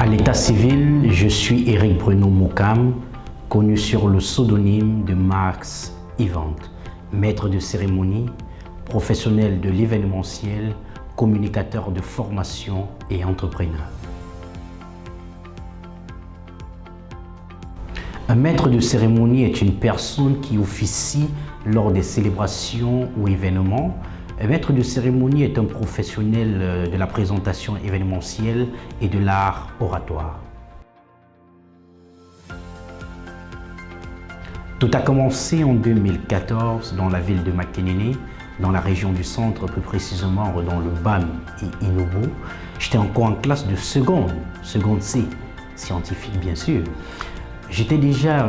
À l'état civil, je suis Éric Bruno Moukam, connu sur le pseudonyme de Max Event, maître de cérémonie, professionnel de l'événementiel, communicateur de formation et entrepreneur. Un maître de cérémonie est une personne qui officie lors des célébrations ou événements. Un maître de cérémonie est un professionnel de la présentation événementielle et de l'art oratoire. Tout a commencé en 2014 dans la ville de Makenene, dans la région du centre, plus précisément dans le BAM et Inobo. J'étais encore en classe de seconde C, scientifique bien sûr. J'étais déjà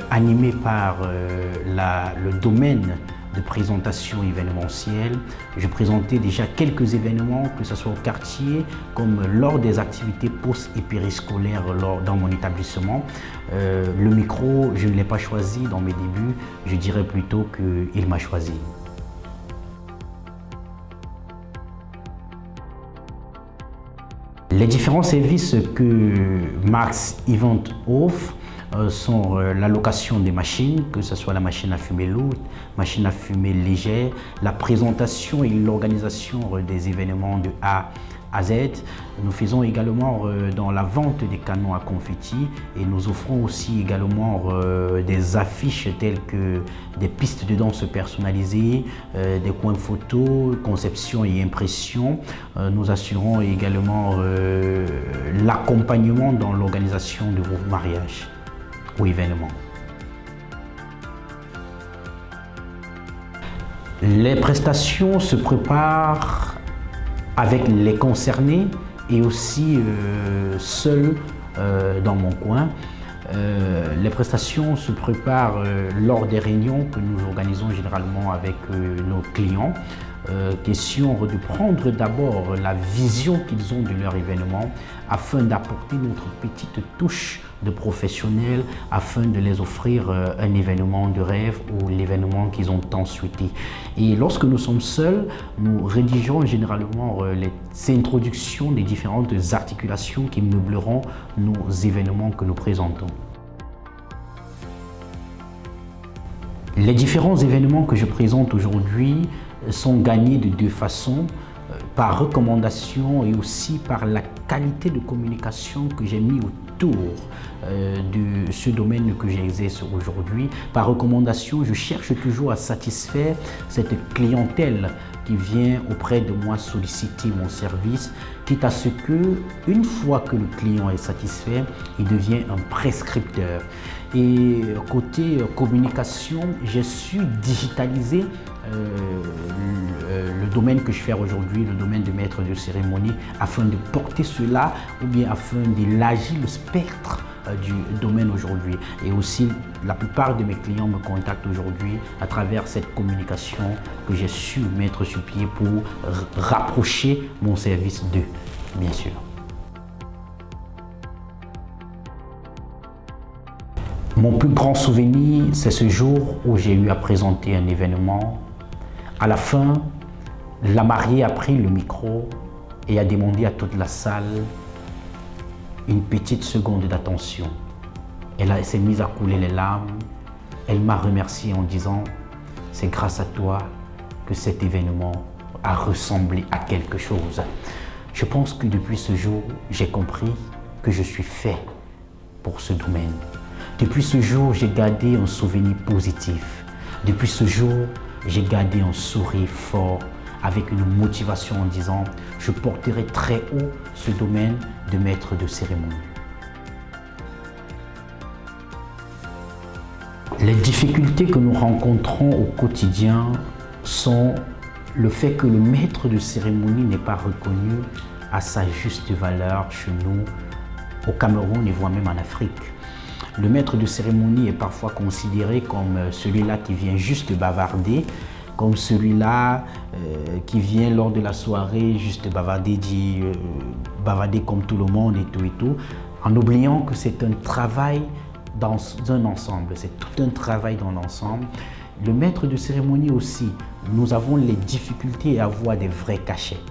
animé par le domaine de présentation événementielle. Je présentais déjà quelques événements, que ce soit au quartier, comme lors des activités post- et périscolaires dans mon établissement. Le micro, je ne l'ai pas choisi dans mes débuts, je dirais plutôt qu'il m'a choisi. Les différents services que Max Event offre sont la location des machines, que ce soit la machine à fumer lourde, machine à fumer légère, la présentation et l'organisation des événements de A à Z. Nous faisons également dans la vente des canons à confetti et nous offrons aussi également des affiches telles que des pistes de danse personnalisées, des coins photos, conception et impression. Nous assurons également l'accompagnement dans l'organisation de vos mariages ou événements. Les prestations se préparent avec les concernés et aussi seul dans mon coin. Les prestations se préparent lors des réunions que nous organisons généralement avec nos clients. Question de prendre d'abord la vision qu'ils ont de leur événement afin d'apporter notre petite touche de professionnel afin de les offrir un événement de rêve ou l'événement qu'ils ont tant souhaité. Et lorsque nous sommes seuls, nous rédigeons généralement les introductions des différentes articulations qui meubleront nos événements que nous présentons. Les différents événements que je présente aujourd'hui sont gagnés de deux façons, par recommandation et aussi par la qualité de communication que j'ai mis autour de ce domaine que j'exerce aujourd'hui. Par recommandation, je cherche toujours à satisfaire cette clientèle qui vient auprès de moi solliciter mon service, quitte à ce que, une fois que le client est satisfait, il devient un prescripteur. Et côté communication, j'ai su digitaliser le domaine que je fais aujourd'hui, le domaine de maître de cérémonie, afin de porter cela ou bien afin d'élargir le spectre du domaine aujourd'hui. Et aussi, la plupart de mes clients me contactent aujourd'hui à travers cette communication que j'ai su mettre sur pied pour rapprocher mon service d'eux, bien sûr. Mon plus grand souvenir, c'est ce jour où j'ai eu à présenter un événement. À la fin, la mariée a pris le micro et a demandé à toute la salle une petite seconde d'attention. Elle s'est mise à couler les larmes. Elle m'a remercié en disant « C'est grâce à toi que cet événement a ressemblé à quelque chose. » Je pense que depuis ce jour, j'ai compris que je suis fait pour ce domaine. Depuis ce jour, j'ai gardé un souvenir positif. Depuis ce jour, j'ai gardé un sourire fort avec une motivation en disant « Je porterai très haut ce domaine de maître de cérémonie. » Les difficultés que nous rencontrons au quotidien sont le fait que le maître de cérémonie n'est pas reconnu à sa juste valeur chez nous, au Cameroun et voire même en Afrique. Le maître de cérémonie est parfois considéré comme celui-là qui vient juste bavarder, comme celui-là qui vient lors de la soirée juste bavarder, bavarder comme tout le monde et tout, en oubliant que c'est un travail dans un ensemble, c'est tout un travail dans l'ensemble. Le maître de cérémonie aussi, nous avons les difficultés à avoir des vrais cachets.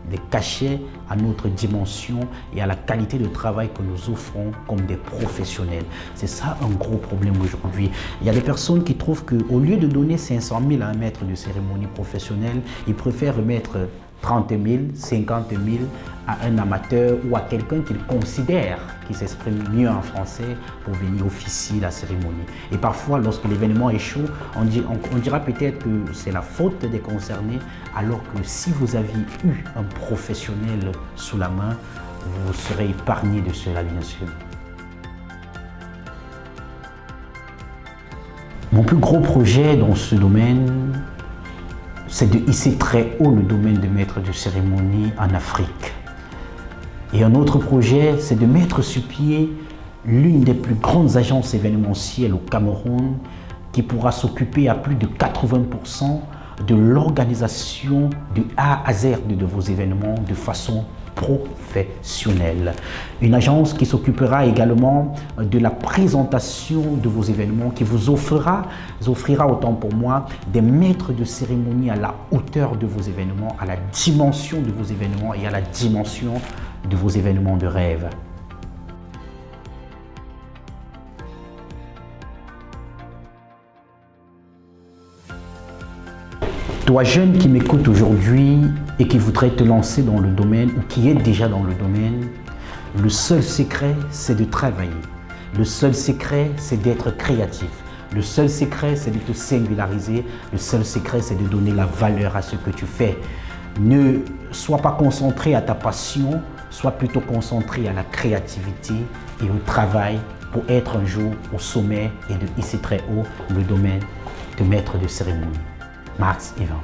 des cachets à notre dimension et à la qualité de travail que nous offrons comme des professionnels. C'est ça un gros problème aujourd'hui. Il y a des personnes qui trouvent qu'au lieu de donner 500 000 à un maître de cérémonie professionnel, ils préfèrent remettre 30 000, 50 000 à un amateur ou à quelqu'un qu'ils considèrent qui s'exprime mieux en français pour venir officier la cérémonie. Et parfois, lorsque l'événement échoue, on dira peut-être que c'est la faute des concernés, alors que si vous aviez eu un professionnel sous la main, vous serez épargné de cela, bien sûr. Mon plus gros projet dans ce domaine, c'est de hisser très haut le domaine de maître de cérémonie en Afrique. Et un autre projet, c'est de mettre sur pied l'une des plus grandes agences événementielles au Cameroun qui pourra s'occuper à plus de 80% de l'organisation du A à Z de vos événements de façon professionnelle. Une agence qui s'occupera également de la présentation de vos événements, qui vous offrira autant pour moi des maîtres de cérémonie à la hauteur de vos événements, à la dimension de vos événements et à la dimension de vos événements de rêve. Toi, jeune qui m'écoute aujourd'hui et qui voudrait te lancer dans le domaine ou qui est déjà dans le domaine, le seul secret, c'est de travailler. Le seul secret, c'est d'être créatif. Le seul secret, c'est de te singulariser. Le seul secret, c'est de donner la valeur à ce que tu fais. Ne sois pas concentré à ta passion, sois plutôt concentré à la créativité et au travail pour être un jour au sommet et de hisser très haut le domaine de maître de cérémonie. Max Ivan.